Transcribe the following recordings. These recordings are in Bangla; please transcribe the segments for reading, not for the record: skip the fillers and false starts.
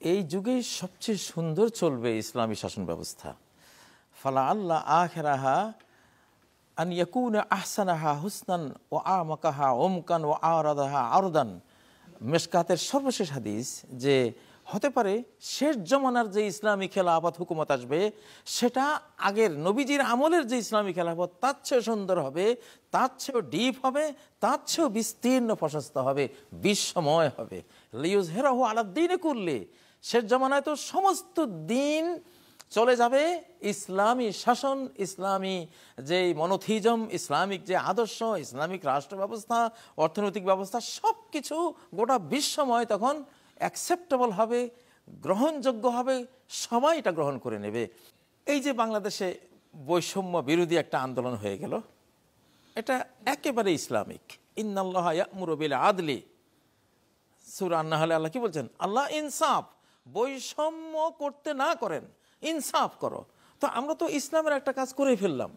এই যুগে সবচেয়ে সুন্দর চলবে ইসলামী শাসন ব্যবস্থা। ফালা আল্লাহ আখিরাহা আন ইয়াকুনা আহসানাহা হুসনান ওয়া আমাকাহা উমকান ওয়া আরাদাহা আরদান। মিশকাতের সর্বশেষ হাদিস যে হতে পারে শেষ জমানার যে ইসলামী খেলাফত হুকুমত আসবে সেটা আগের নবীজির আমলের যে ইসলামী খেলাফত তার চেয়ে সুন্দর হবে, তার চেয়েও ডিপ হবে, তার চেয়েও বিস্তীর্ণ প্রশস্ত হবে, বিশ্বময় হবে। লিইয়ুযহিরাহু আলাদ-দীনি কুল্লি। শেষ জমানায় তো সমস্ত দিন চলে যাবে ইসলামী শাসন, ইসলামী যে মনোথিজম, ইসলামিক যে আদর্শ, ইসলামিক রাষ্ট্র ব্যবস্থা, অর্থনৈতিক ব্যবস্থা সব কিছু গোটা বিশ্বময় তখন অ্যাকসেপ্টেবল হবে, গ্রহণযোগ্য হবে, সবাই এটা গ্রহণ করে নেবে। এই যে বাংলাদেশে বৈষম্য বিরোধী একটা আন্দোলন হয়ে গেল, এটা একেবারে ইসলামিক। ইন্নাল্লাহা ইয়া'মুরু বিল আদলি, সূরা আন-নাহলে আল্লাহ কি বলছেন? আল্লাহ ইনসাফ, বৈষম্য করতে না করেন, ইনসাফ করো। তো আমরা তো ইসলামের একটা কাজ করে ফেললাম।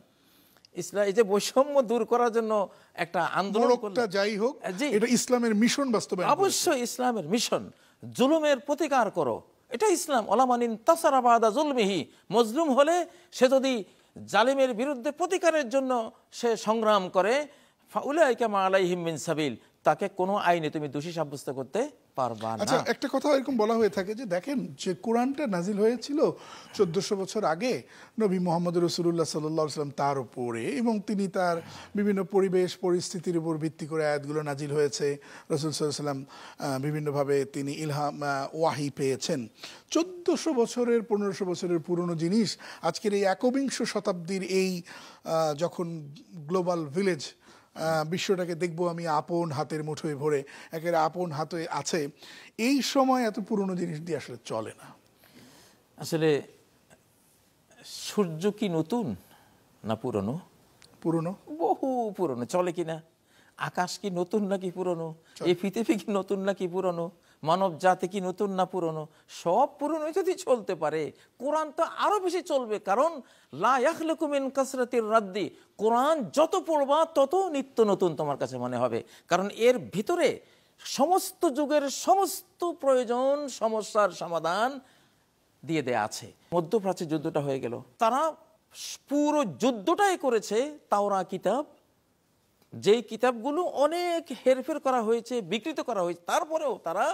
ইসলাম এই যে বৈষম্য দূর করার জন্য একটা আন্দোলন করলাম, যাই হোক এটা ইসলামের মিশন বাস্তবায়ন। অবশ্যই ইসলামের মিশন। জুলুমের প্রতিকার করো, এটা ইসলাম। ওলামানিন তাসারা বাদা জুলমিহি, মজলুম হলে সে যদি জালিমের বিরুদ্ধে প্রতিকারের জন্য সে সংগ্রাম করে, ফাউলাইকা মা আলাইহিম মিন সাবিল, তাকে কোনো আইনে তুমি দোষী সাব্যস্ত করতে পারবা না। আচ্ছা, একটা কথা এরকম বলা হয়ে থাকে যে দেখেন যে কোরআনটা নাজিল হয়েছিল 1400 বছর আগে নবী মুহাম্মদ রাসূলুল্লাহ সাল্লাল্লাহু আলাইহি ওয়াসাল্লাম তার উপরে, এবং তিনি তার বিভিন্ন পরিবেশ পরিস্থিতির উপর ভিত্তি করে আয়াতগুলো নাজিল হয়েছে। রাসূল সাল্লাল্লাহু আলাইহি ওয়াসাল্লাম বিভিন্নভাবে তিনি ইলহাম ওয়াহি পেয়েছেন। 1400 বছরের 1500 বছরের পুরনো জিনিস আজকের এই একবিংশ শতাব্দীর এই যখন গ্লোবাল ভিলেজ বিশ্বটাকে দেখবো আমি আপন হাতের মুঠোয় ভরে, একেবারে আপন হাতে আছে, এই সময় এত পুরনো জিনিস দিয়ে আসলে চলে না। আসলে সূর্য কি নতুন না পুরনো? পুরনো, বহু পুরনো। চলে কিনা? আকাশ কি নতুন নাকি পুরনো? এই পৃথিবী কি নতুন নাকি পুরনো? মানব জাতি কি নতুন না পুরনো? সব পুরনো যদি চলতে পারে, কোরআন তো আরো বেশি চলবে। কারণ লা ইয়াখলুকু মিন কাসরাতির রাদ্দি, কোরআন যত পড়বা তত নিত্য নতুন তোমার কাছে মনে হবে। কারণ এর ভিতরে সমস্ত যুগের সমস্ত প্রয়োজন, সমস্যার সমাধান দিয়ে দেয়া আছে। মধ্যপ্রাচ্যে যুদ্ধটা হয়ে গেল, তারা পুরো যুদ্ধটাই করেছে তাওরাত কিতাব, যেই কিতাবগুলো অনেক হেরফের করা হয়েছে, বিকৃত করা হয়েছে, তারপরেও তারা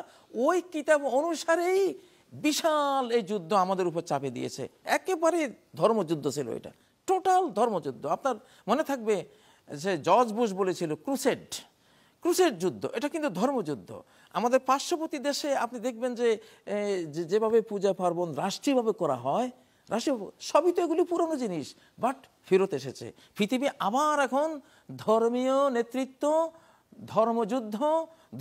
ওই কিতাব অনুসারেই বিশাল এই যুদ্ধ আমাদের উপর চাপে দিয়েছে। একেবারে ধর্মযুদ্ধ ছিল এটা, টোটাল ধর্মযুদ্ধ। আপনার মনে থাকবে যে জর্জ বুশ বলেছিল ক্রুসেড যুদ্ধ, এটা কিন্তু ধর্মযুদ্ধ। আমাদের পার্শ্ববর্তী দেশে আপনি দেখবেন যে যেভাবে পূজা পার্বণ রাষ্ট্রীয়ভাবে করা হয়, সবই তো এগুলি পুরনো জিনিস, বাট ফেরত এসেছে। পৃথিবী আবার এখন ধর্মীয় নেতৃত্ব, ধর্মযুদ্ধ,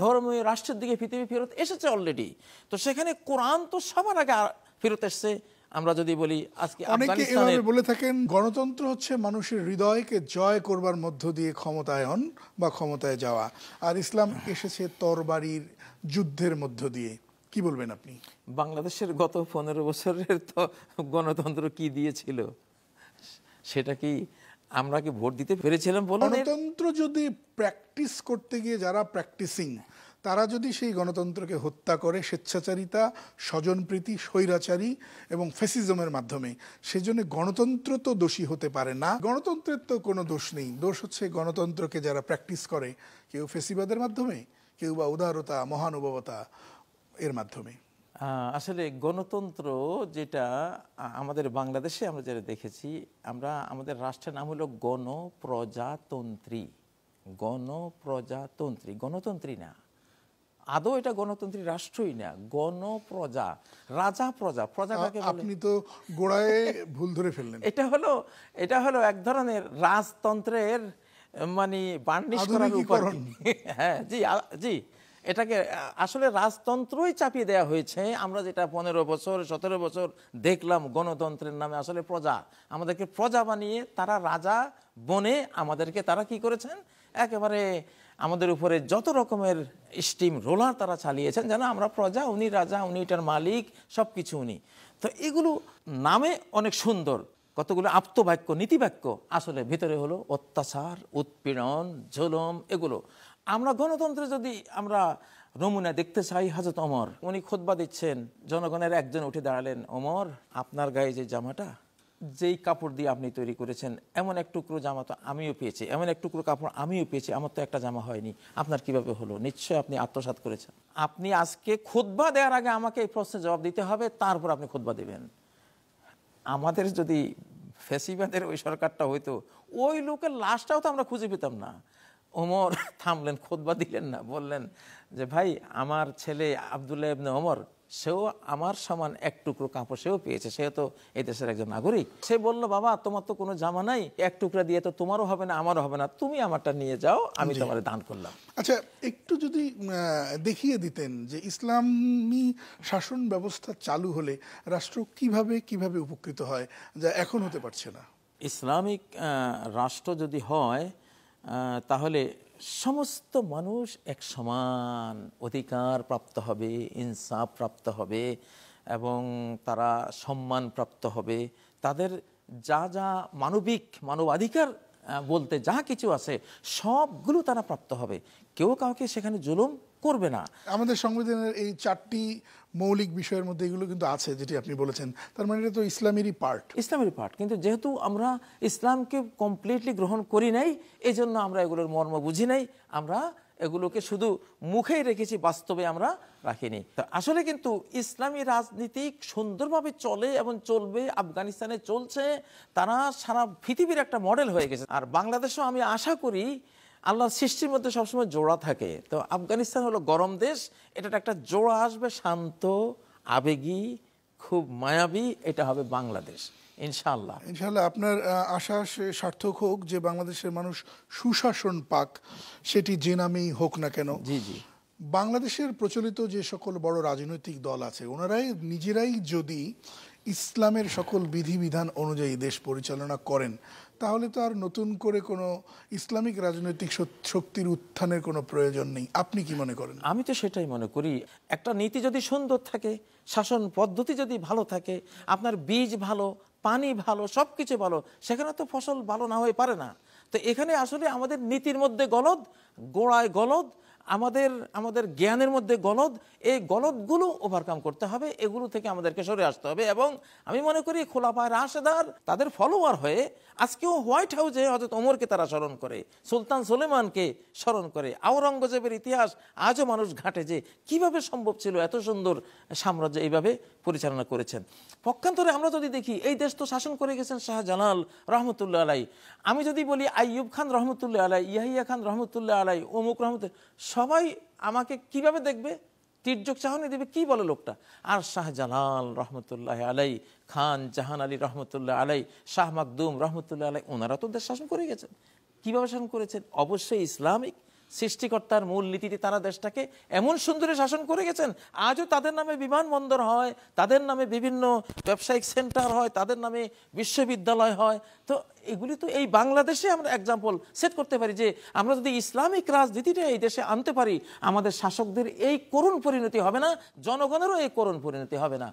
ধর্মীয় রাষ্ট্রের দিকে পৃথিবী ফেরত এসেছে অলরেডি। তো সেখানে কোরআন তো সবার আগে ফেরত এসছে। আমরা যদি বলি আজকে অনেকে এভাবে বলে থাকেন গণতন্ত্র হচ্ছে মানুষের হৃদয়কে জয় করবার মধ্য দিয়ে ক্ষমতায়ন বা ক্ষমতায় যাওয়া, আর ইসলাম এসেছে তরবারির যুদ্ধের মধ্য দিয়ে। কি বলবেন আপনি? বাংলাদেশের গত 15 বছরের তো গণতন্ত্র কি দিয়েছিল? সেটা কি আমরা কি ভোট দিতে পেরেছিলাম? গণতন্ত্র যদি প্র্যাকটিস করতে গিয়ে যারা প্র্যাকটিসিং, তারা যদি সেই গণতন্ত্রকে হত্যা করে স্বেচ্ছাচারিতা, স্বজনপ্রীতি, স্বৈরাচারী এবং ফ্যাসিজমের মাধ্যমে, সেজন্য গণতন্ত্র তো দোষী হতে পারে না। গণতন্ত্রের তো কোনো দোষ নেই, দোষ হচ্ছে গণতন্ত্রকে যারা প্র্যাকটিস করে, কেউ ফ্যাসিবাদের মাধ্যমে, কেউ বা উদারতা, মহানুভবতা এর মাধ্যমে। আসলে গণতন্ত্র যেটা আমাদের বাংলাদেশে আমরা যেটা দেখেছি, আমাদের রাষ্ট্রের নাম হলো গণপ্রজাতন্ত্রী। গণতন্ত্রী না, আদৌ এটা গণতন্ত্রী রাষ্ট্রই না, গণপ্রজা, রাজা প্রজা। প্রজা কাকে বলে? আপনি তো গোড়ায় ভুল ধরে ফেললেন। এটা হলো এক ধরনের রাজতন্ত্রের মানে বার্নিশ করার উপায়। হ্যাঁ, জি, এটাকে আসলে রাজতন্ত্রই চাপিয়ে দেওয়া হয়েছে। আমরা যেটা 15 বছর 17 বছর দেখলাম গণতন্ত্রের নামে, আসলে প্রজা, আমাদেরকে প্রজা বানিয়ে তারা রাজা বনে আমাদেরকে তারা কি করেছেন, একেবারে আমাদের উপরে যত রকমের স্টিম রোলার তারা চালিয়েছেন, যেন আমরা প্রজা, উনি রাজা, উনি এটার মালিক, সব কিছু উনি। তো এগুলো নামে অনেক সুন্দর, কতগুলো আপ্তবাক্য, নীতিবাক্য, আসলে ভিতরে হলো অত্যাচার, উৎপীড়ন, জুলুম। এগুলো আমরা গণতন্ত্রে যদি আমরা নমুনা দেখতে চাই হযরত ওমর। উনি খুতবা দিচ্ছেন, জনগণের একজন উঠে দাঁড়ালেন, ওমর আপনার গায়ে যে জামাটা, যেই কাপড় দিয়ে আপনি তৈরি করেছেন, এমন এক টুকরো জামা তো আমিও পেয়েছি, এমন এক টুকরো কাপড় আমিও পেয়েছি, আমার তো একটা জামা হয়নি, আপনার কিভাবে হলো? নিশ্চয়ই আপনি আত্মসাৎ করেছেন। আপনি আজকে খুতবা দেওয়ার আগে আমাকে এই প্রশ্নের জবাব দিতে হবে, তারপর আপনি খুতবা দেবেন। আমাদের যদি ফ্যাসিবাদের ওই সরকারটা হইতো, ওই লোকের লাশটাও তো আমরা খুঁজে পেতাম না। ওমর থামলেন, খুতবা দিলেন না, বললেন যে ভাই আমার ছেলে আব্দুল্লাহ ইবনে ওমর, সেও আমার সমান এক টুকরো কাপড় সেও পেয়েছে, সেও তো এই দেশের একজন নাগরিক। সে বলল, বাবা তোমার তো কোনো জামা নাই, এক টুকরা দিয়ে তো তোমারও হবে না আমারও হবে না, তুমি আমারটা নিয়ে যাও, আমি তোমার দান করলাম। আচ্ছা, একটু যদি দেখিয়ে দিতেন যে ইসলামী শাসন ব্যবস্থা চালু হলে রাষ্ট্র কিভাবে কিভাবে উপকৃত হয়, যা এখন হতে পারছে না। ইসলামিক রাষ্ট্র যদি হয় তাহলে সমস্ত মানুষ এক সমান অধিকার প্রাপ্ত হবে, ইনসাফ প্রাপ্ত হবে এবং তারা সম্মান প্রাপ্ত হবে। তাদের যা যা মানবাধিকার বলতে যা কিছু আছে সবগুলো তারা প্রাপ্ত হবে, কেউ কাউকে সেখানে জুলুম করবে না। আমাদের সংবিধানের এই 4টি মৌলিক বিষয়ের মধ্যে এগুলো কিন্তু আছে, যেটি আপনি বলেছেন, তার মানে এটা তো ইসলামেরই পার্ট। ইসলামের পার্ট, কিন্তু যেহেতু আমরা ইসলামকে কমপ্লিটলি গ্রহণ করি নাই, এই জন্য আমরা এগুলোর মর্ম বুঝি নাই, আমরা এগুলোকে শুধু মুখেই রেখেছি, বাস্তবে আমরা রাখিনি। তো আসলে কিন্তু ইসলামী রাজনীতি সুন্দরভাবে চলে এবং চলবে, আফগানিস্তানে চলছে, তারা সারা পৃথিবীর একটা মডেল হয়ে গেছে। আর বাংলাদেশও আমি আশা করি আল্লাহর সৃষ্টির মধ্যে সবসময় জোড়া থাকে, তো আফগানিস্তান হলো গরম দেশ, এটা একটা জোড়া আসবে, শান্ত, আবেগী, খুব মায়াবী, এটা হবে বাংলাদেশ ইনশাআল্লাহ। ইনশাআল্লাহ আপনার আশা সার্থক হোক, যে বাংলাদেশের মানুষ সুশাসন পাক, সেটি যে নামেই হোক না কেন। জি জি। বাংলাদেশের প্রচলিত যে সকল বড় রাজনৈতিক দল আছে, ওনারাই নিজেরাই যদি ইসলামের সকল বিধিবিধান অনুযায়ী দেশ পরিচালনা করেন, তাহলে তো আর নতুন করে কোনো ইসলামিক রাজনৈতিক শক্তির উত্থানের কোনো প্রয়োজন নেই। আপনি কি মনে করেন? আমি তো সেটাই মনে করি। একটা নীতি যদি সুন্দর থাকে, শাসন পদ্ধতি যদি ভালো থাকে, আপনার বীজ ভালো, পানি ভালো, সব কিছু ভালো, সেখানে তো ফসল ভালো না হয়ে পারে না। তো এখানে আসলে আমাদের নীতির মধ্যে গলদ, গোড়ায় গলদ, আমাদের জ্ঞানের মধ্যে গলদ, এই গলদগুলো ওভারকাম করতে হবে, এগুলো থেকে আমাদেরকে সরে আসতে হবে। এবং আমি মনে করি খোলাফায়ে রাশেদার তাদের ফলোয়ার হয়ে আজকেও হোয়াইট হাউসে হযরত ওমরকে তারা স্মরণ করে, সুলতান সুলেমানকে স্মরণ করে, আওরঙ্গজেবের ইতিহাস আজও মানুষ ঘাটে যে কিভাবে সম্ভব ছিল এত সুন্দর সাম্রাজ্য এইভাবে পরিচালনা করেছেন। পক্ষান্তরে আমরা যদি দেখি, এই দেশ তো শাসন করে গেছেন শাহজালাল রহমতুল্লাহ আলাই, আমি যদি বলি আইয়ুব খান রহমতুল্লাহ আলাই, ইয়াহিয়া খান রহমতুল্লাহ আলাই, অমুক রহমতুল্লাহ, সবাই আমাকে কিভাবে দেখবে, তির্যক চাহনি দেবে, কি বলে লোকটা। আর শাহজালাল রহমতুল্লাহ আলাই, খান জাহান আলী রহমতুল্লাহ আলাই, শাহ মাকদুম রহমতুল্লাহ আলাই, ওনারা তো দেশ শাসন করে গেছেন। কিভাবে শাসন করেছেন? অবশ্যই ইসলামিক সৃষ্টিকর্তার মূল নীতিতে তারা দেশটাকে এমন সুন্দরে শাসন করে গেছেন। আজও তাদের নামে বিমানবন্দর হয়, তাদের নামে বিভিন্ন ব্যবসায়িক সেন্টার হয়, তাদের নামে বিশ্ববিদ্যালয় হয়। তো এগুলি তো এই বাংলাদেশে আমরা এক্সাম্পল সেট করতে পারি যে আমরা যদি ইসলামিক রাজনীতিটা এই দেশে আনতে পারি, আমাদের শাসকদের এই করুণ পরিণতি হবে না, জনগণেরও এই করুণ পরিণতি হবে না।